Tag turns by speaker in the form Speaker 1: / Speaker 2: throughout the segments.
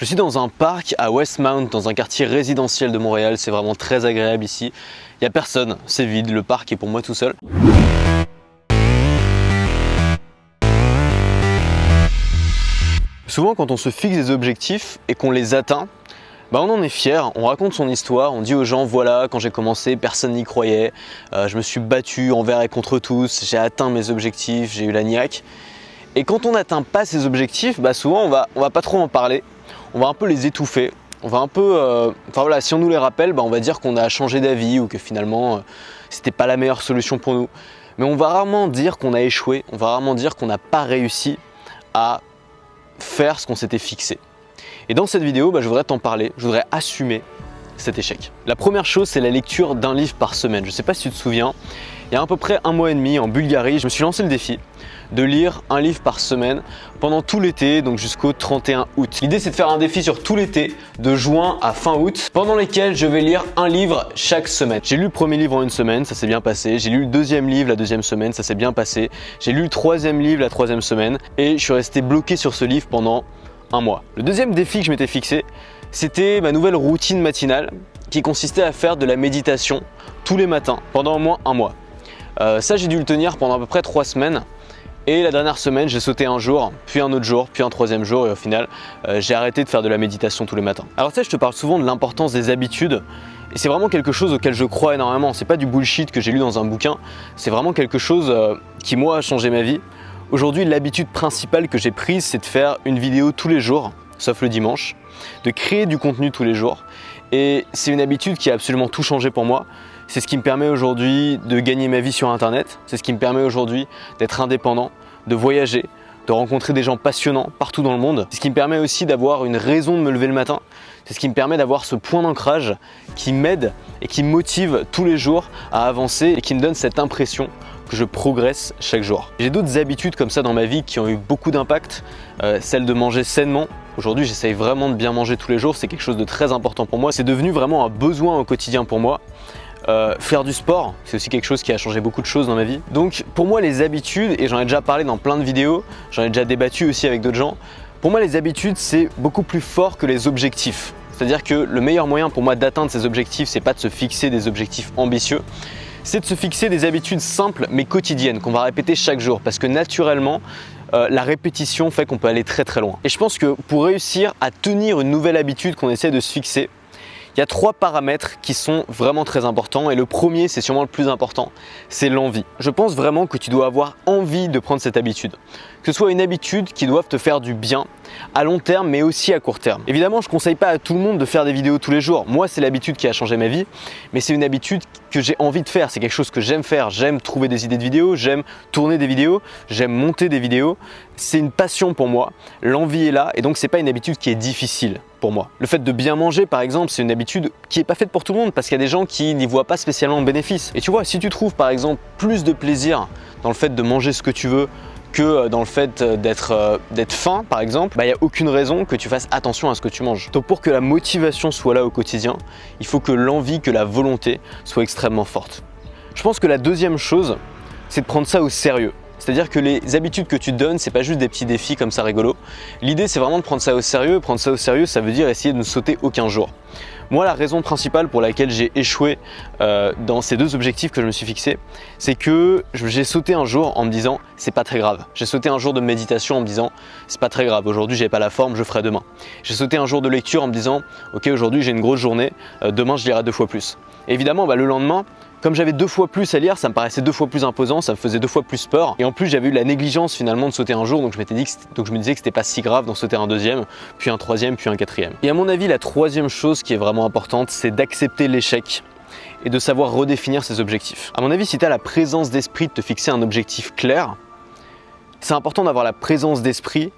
Speaker 1: Je suis dans un parc à Westmount, dans un quartier résidentiel de Montréal. C'est vraiment très agréable ici. Il n'y a personne, c'est vide, le parc est pour moi tout seul. Souvent quand on se fixe des objectifs et qu'on les atteint, on en est fier, on raconte son histoire, on dit aux gens voilà, quand j'ai commencé, personne n'y croyait, je me suis battu envers et contre tous, j'ai atteint mes objectifs, j'ai eu la niaque. Et quand on n'atteint pas ces objectifs, souvent on va pas trop en parler, on va un peu les étouffer, on va un peu, si on nous les rappelle, on va dire qu'on a changé d'avis ou que finalement c'était pas la meilleure solution pour nous. Mais on va rarement dire qu'on a échoué, on va rarement dire qu'on n'a pas réussi à faire ce qu'on s'était fixé. Et dans cette vidéo, je voudrais t'en parler, je voudrais assumer cet échec. La première chose, c'est la lecture d'un livre par semaine. Je ne sais pas si tu te souviens, il y a à peu près 1 mois et demi en Bulgarie, je me suis lancé le défi de lire un livre par semaine pendant tout l'été, donc jusqu'au 31 août. L'idée, c'est de faire un défi sur tout l'été, de juin à fin août, pendant lesquels je vais lire un livre chaque semaine. J'ai lu le premier livre en une semaine, ça s'est bien passé. J'ai lu le deuxième livre la deuxième semaine, ça s'est bien passé. J'ai lu le troisième livre la troisième semaine et je suis resté bloqué sur ce livre pendant un mois. Le deuxième défi que je m'étais fixé, c'était ma nouvelle routine matinale qui consistait à faire de la méditation tous les matins pendant au moins un mois. Ça, j'ai dû le tenir pendant à peu près 3 semaines. Et la dernière semaine, j'ai sauté un jour, puis un autre jour, puis un troisième jour, et au final, j'ai arrêté de faire de la méditation tous les matins. Alors tu sais, je te parle souvent de l'importance des habitudes, et c'est vraiment quelque chose auquel je crois énormément. C'est pas du bullshit que j'ai lu dans un bouquin, c'est vraiment quelque chose qui, moi, a changé ma vie. Aujourd'hui, l'habitude principale que j'ai prise, c'est de faire une vidéo tous les jours, sauf le dimanche, de créer du contenu tous les jours. Et c'est une habitude qui a absolument tout changé pour moi. C'est ce qui me permet aujourd'hui de gagner ma vie sur Internet. C'est ce qui me permet aujourd'hui d'être indépendant, de voyager, de rencontrer des gens passionnants partout dans le monde. C'est ce qui me permet aussi d'avoir une raison de me lever le matin. C'est ce qui me permet d'avoir ce point d'ancrage qui m'aide et qui me motive tous les jours à avancer et qui me donne cette impression que je progresse chaque jour. J'ai d'autres habitudes comme ça dans ma vie qui ont eu beaucoup d'impact. Celle de manger sainement. Aujourd'hui, j'essaye vraiment de bien manger tous les jours. C'est quelque chose de très important pour moi. C'est devenu vraiment un besoin au quotidien pour moi. Faire du sport, c'est aussi quelque chose qui a changé beaucoup de choses dans ma vie. Donc pour moi, les habitudes, et j'en ai déjà parlé dans plein de vidéos, j'en ai déjà débattu aussi avec d'autres gens, pour moi les habitudes c'est beaucoup plus fort que les objectifs. C'est-à-dire que le meilleur moyen pour moi d'atteindre ces objectifs, c'est pas de se fixer des objectifs ambitieux, c'est de se fixer des habitudes simples mais quotidiennes qu'on va répéter chaque jour, parce que naturellement la répétition fait qu'on peut aller très très loin. Et je pense que pour réussir à tenir une nouvelle habitude qu'on essaie de se fixer, il y a 3 paramètres qui sont vraiment très importants et le premier, c'est sûrement le plus important, c'est l'envie. Je pense vraiment que tu dois avoir envie de prendre cette habitude. Que ce soit une habitude qui doive te faire du bien à long terme mais aussi à court terme. Évidemment, je ne conseille pas à tout le monde de faire des vidéos tous les jours. Moi, c'est l'habitude qui a changé ma vie, mais c'est une habitude que j'ai envie de faire. C'est quelque chose que j'aime faire. J'aime trouver des idées de vidéos, j'aime tourner des vidéos, j'aime monter des vidéos. C'est une passion pour moi. L'envie est là et donc c'est pas une habitude qui est difficile pour moi. Le fait de bien manger, par exemple, c'est une habitude qui n'est pas faite pour tout le monde parce qu'il y a des gens qui n'y voient pas spécialement le bénéfice. Et tu vois, si tu trouves par exemple plus de plaisir dans le fait de manger ce que tu veux que dans le fait d'être faim par exemple, il n'y a aucune raison que tu fasses attention à ce que tu manges. Donc pour que la motivation soit là au quotidien, il faut que l'envie, que la volonté soit extrêmement forte. Je pense que la deuxième chose, c'est de prendre ça au sérieux. C'est-à-dire que les habitudes que tu te donnes, c'est pas juste des petits défis comme ça rigolo. L'idée, c'est vraiment de prendre ça au sérieux. Prendre ça au sérieux, ça veut dire essayer de ne sauter aucun jour. Moi, la raison principale pour laquelle j'ai échoué dans ces 2 objectifs que je me suis fixé, c'est que j'ai sauté un jour en me disant c'est pas très grave. J'ai sauté un jour de méditation en me disant c'est pas très grave, aujourd'hui j'ai pas la forme, je ferai demain. J'ai sauté un jour de lecture en me disant ok, aujourd'hui j'ai une grosse journée, demain je lirai 2 fois plus. Et évidemment, le lendemain, comme j'avais 2 fois plus à lire, ça me paraissait 2 fois plus imposant, ça me faisait 2 fois plus peur. Et en plus, j'avais eu la négligence finalement de sauter un jour, donc je me disais que c'était pas si grave d'en sauter un deuxième, puis un troisième, puis un quatrième. Et à mon avis, la troisième chose qui est vraiment importante, c'est d'accepter l'échec et de savoir redéfinir ses objectifs. À mon avis, si tu as la présence d'esprit de te fixer un objectif clair, c'est important d'avoir la présence d'esprit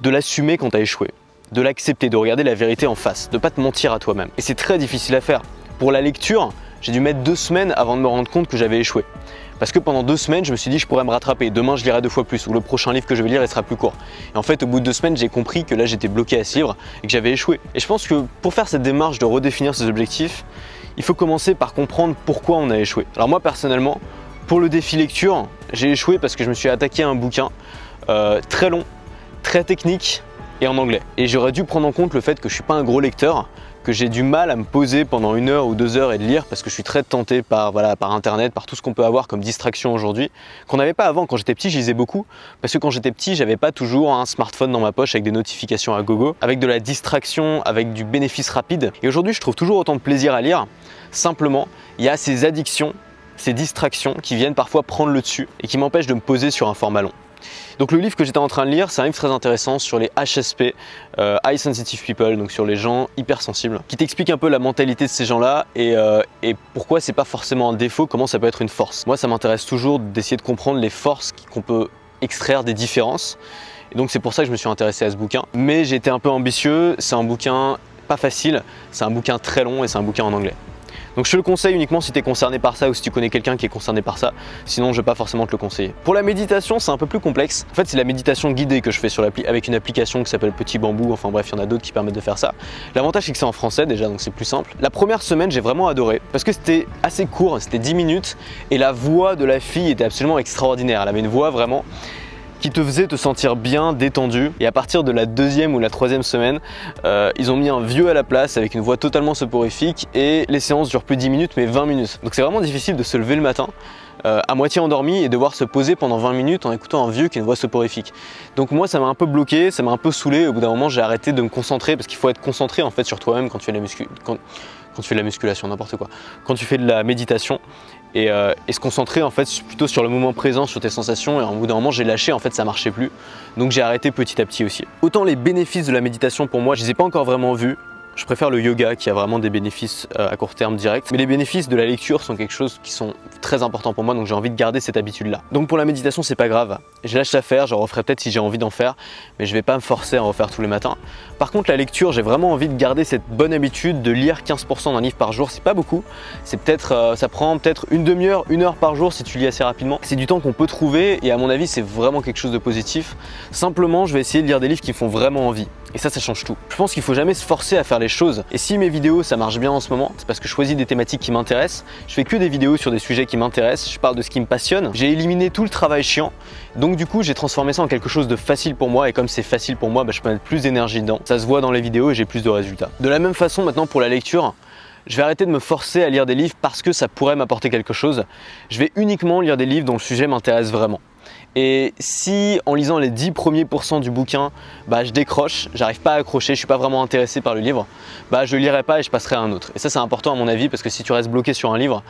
Speaker 1: de l'assumer quand tu as échoué, de l'accepter, de regarder la vérité en face, de pas te mentir à toi-même. Et c'est très difficile à faire. Pour la lecture, j'ai dû mettre 2 semaines avant de me rendre compte que j'avais échoué. Parce que pendant 2 semaines, je me suis dit je pourrais me rattraper. Demain, je lirai 2 fois plus. Ou le prochain livre que je vais lire, il sera plus court. Et en fait, au bout de 2 semaines, j'ai compris que là, j'étais bloqué à ce livre et que j'avais échoué. Et je pense que pour faire cette démarche de redéfinir ses objectifs, il faut commencer par comprendre pourquoi on a échoué. Alors moi, personnellement, pour le défi lecture, j'ai échoué parce que je me suis attaqué à un bouquin très long, très technique, et en anglais. Et j'aurais dû prendre en compte le fait que je suis pas un gros lecteur, que j'ai du mal à me poser pendant 1 heure ou 2 heures et de lire parce que je suis très tenté par internet, par tout ce qu'on peut avoir comme distraction aujourd'hui, qu'on n'avait pas avant. Quand j'étais petit, je lisais beaucoup parce que quand j'étais petit, j'avais pas toujours un smartphone dans ma poche avec des notifications à gogo, avec de la distraction, avec du bénéfice rapide. Et aujourd'hui, je trouve toujours autant de plaisir à lire. Simplement, il y a ces addictions, ces distractions qui viennent parfois prendre le dessus et qui m'empêchent de me poser sur un format long. Donc le livre que j'étais en train de lire, c'est un livre très intéressant sur les HSP, High Sensitive People, donc sur les gens hypersensibles, qui t'explique un peu la mentalité de ces gens-là et pourquoi c'est pas forcément un défaut, comment ça peut être une force. Moi, ça m'intéresse toujours d'essayer de comprendre les forces qu'on peut extraire des différences. Et donc c'est pour ça que je me suis intéressé à ce bouquin. Mais j'ai été un peu ambitieux, c'est un bouquin pas facile, c'est un bouquin très long et c'est un bouquin en anglais. Donc je te le conseille uniquement si tu es concerné par ça ou si tu connais quelqu'un qui est concerné par ça, sinon je vais pas forcément te le conseiller. Pour la méditation, c'est un peu plus complexe. En fait, c'est la méditation guidée que je fais sur avec une application qui s'appelle Petit Bambou, enfin bref, il y en a d'autres qui permettent de faire ça. L'avantage c'est que c'est en français déjà, donc c'est plus simple. La première semaine, j'ai vraiment adoré parce que c'était assez court, c'était 10 minutes et la voix de la fille était absolument extraordinaire. Elle avait une voix vraiment qui te faisait te sentir bien détendu. Et à partir de la 2e ou la 3e semaine, ils ont mis un vieux à la place avec une voix totalement soporifique et les séances durent plus 10 minutes mais 20 minutes. Donc c'est vraiment difficile de se lever le matin à moitié endormi et devoir se poser pendant 20 minutes en écoutant un vieux qui a une voix soporifique. Donc moi ça m'a un peu bloqué, ça m'a un peu saoulé. Au bout d'un moment j'ai arrêté de me concentrer parce qu'il faut être concentré en fait sur toi-même quand tu fais quand tu fais de la musculation, n'importe quoi. Quand tu fais de la méditation et se concentrer en fait plutôt sur le moment présent, sur tes sensations, et au bout d'un moment j'ai lâché, en fait ça marchait plus. Donc j'ai arrêté petit à petit aussi. Autant les bénéfices de la méditation pour moi, je les ai pas encore vraiment vus. Je préfère le yoga qui a vraiment des bénéfices à court terme direct. Mais les bénéfices de la lecture sont quelque chose qui sont très importants pour moi, donc j'ai envie de garder cette habitude-là. Donc pour la méditation, c'est pas grave. Je lâche l'affaire, j'en referai peut-être si j'ai envie d'en faire, mais je vais pas me forcer à en refaire tous les matins. Par contre, la lecture, j'ai vraiment envie de garder cette bonne habitude de lire 15% d'un livre par jour. C'est pas beaucoup. C'est peut-être, ça prend peut-être une demi-heure, 1 heure par jour si tu lis assez rapidement. C'est du temps qu'on peut trouver et à mon avis, c'est vraiment quelque chose de positif. Simplement, je vais essayer de lire des livres qui me font vraiment envie. Et ça change tout. Je pense qu'il faut jamais se forcer à faire les choses. Et si mes vidéos ça marche bien en ce moment, c'est parce que je choisis des thématiques qui m'intéressent. Je fais que des vidéos sur des sujets qui m'intéressent. Je parle de ce qui me passionne. J'ai éliminé tout le travail chiant. Donc du coup, j'ai transformé ça en quelque chose de facile pour moi. Et comme c'est facile pour moi, je peux mettre plus d'énergie dedans. Ça se voit dans les vidéos et j'ai plus de résultats. De la même façon, maintenant pour la lecture, je vais arrêter de me forcer à lire des livres parce que ça pourrait m'apporter quelque chose. Je vais uniquement lire des livres dont le sujet m'intéresse vraiment. Et si en lisant les 10 premiers pourcents du bouquin, je décroche, j'arrive pas à accrocher, je suis pas vraiment intéressé par le livre, je lirai pas et je passerai à un autre. Et ça c'est important à mon avis parce que si tu restes bloqué sur un livre,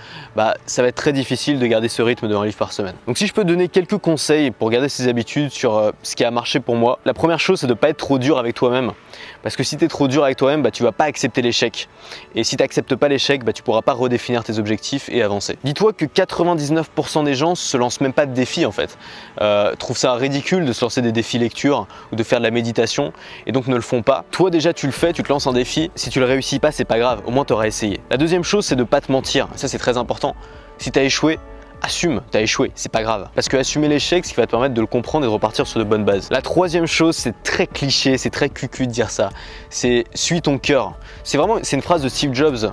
Speaker 1: ça va être très difficile de garder ce rythme de un livre par semaine. Donc si je peux te donner quelques conseils pour garder ces habitudes sur ce qui a marché pour moi, la première chose c'est de pas être trop dur avec toi-même. Parce que si tu es trop dur avec toi-même, tu vas pas accepter l'échec. Et si tu n'acceptes pas l'échec, tu pourras pas redéfinir tes objectifs et avancer. Dis-toi que 99% des gens se lancent même pas de défis en fait. Trouvent ça ridicule de se lancer des défis lecture ou de faire de la méditation et donc ne le font pas. Toi déjà tu le fais, tu te lances un défi, si tu le réussis pas c'est pas grave, au moins tu auras essayé. La deuxième chose c'est de pas te mentir, ça c'est très important. Si tu as échoué, assume, t'as échoué, c'est pas grave. Parce que assumer l'échec, c'est ce qui va te permettre de le comprendre et de repartir sur de bonnes bases. La troisième chose, c'est très cliché, c'est très cucu de dire ça, c'est suis ton cœur. C'est une phrase de Steve Jobs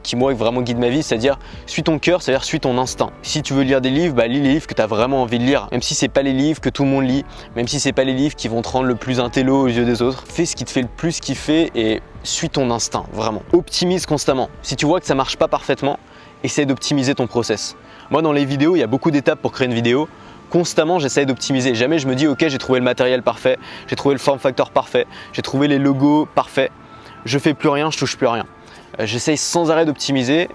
Speaker 1: qui moi vraiment guide ma vie, c'est-à-dire suis ton cœur, c'est-à-dire suis ton instinct. Si tu veux lire des livres, lis les livres que tu as vraiment envie de lire, même si c'est pas les livres que tout le monde lit, même si c'est pas les livres qui vont te rendre le plus intello aux yeux des autres. Fais ce qui te fait le plus kiffer et suis ton instinct, vraiment. Optimise constamment. Si tu vois que ça marche pas parfaitement, essaie d'optimiser ton process. Moi dans les vidéos, il y a beaucoup d'étapes pour créer une vidéo. Constamment, j'essaye d'optimiser. Jamais je me dis ok, j'ai trouvé le matériel parfait, j'ai trouvé le form factor parfait, j'ai trouvé les logos parfaits. Je fais plus rien, je touche plus à rien. J'essaye sans arrêt d'optimiser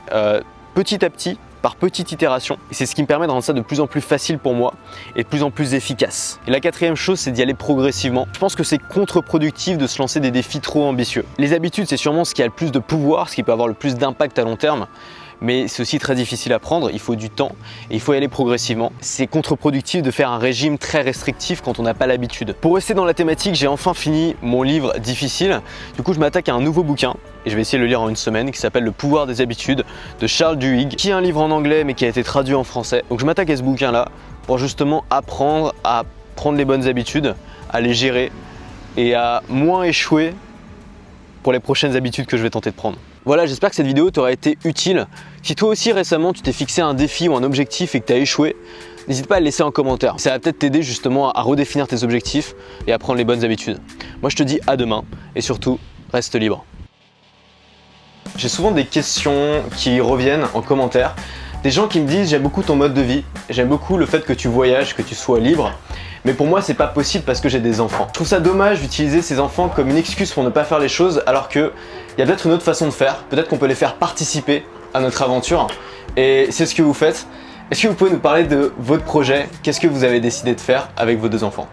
Speaker 1: petit à petit, par petite itération. Et c'est ce qui me permet de rendre ça de plus en plus facile pour moi et de plus en plus efficace. Et la quatrième chose, c'est d'y aller progressivement. Je pense que c'est contre-productif de se lancer des défis trop ambitieux. Les habitudes, c'est sûrement ce qui a le plus de pouvoir, ce qui peut avoir le plus d'impact à long terme. Mais c'est aussi très difficile à prendre, il faut du temps et il faut y aller progressivement. C'est contre-productif de faire un régime très restrictif quand on n'a pas l'habitude. Pour rester dans la thématique, j'ai enfin fini mon livre difficile. Du coup, je m'attaque à un nouveau bouquin et je vais essayer de le lire en une semaine qui s'appelle Le pouvoir des habitudes de Charles Duhigg, qui est un livre en anglais mais qui a été traduit en français. Donc je m'attaque à ce bouquin-là pour justement apprendre à prendre les bonnes habitudes, à les gérer et à moins échouer pour les prochaines habitudes que je vais tenter de prendre. Voilà, j'espère que cette vidéo t'aura été utile. Si toi aussi récemment tu t'es fixé un défi ou un objectif et que tu as échoué, N'hésite pas à le laisser en commentaire. Ça va peut-être t'aider justement à redéfinir tes objectifs et à prendre les bonnes habitudes. Moi je te dis à demain et surtout, reste libre. J'ai souvent des questions qui reviennent en commentaire. Des gens qui me disent j'aime beaucoup ton mode de vie, j'aime beaucoup le fait que tu voyages, que tu sois libre. Mais pour moi c'est pas possible parce que j'ai des enfants. Je trouve ça dommage d'utiliser ces enfants comme une excuse pour ne pas faire les choses alors qu'il y a peut-être une autre façon de faire. Peut-être qu'on peut les faire participer à notre aventure. Et c'est ce que vous faites. Est-ce que vous pouvez nous parler de votre projet? Qu'est-ce que vous avez décidé de faire avec vos deux enfants?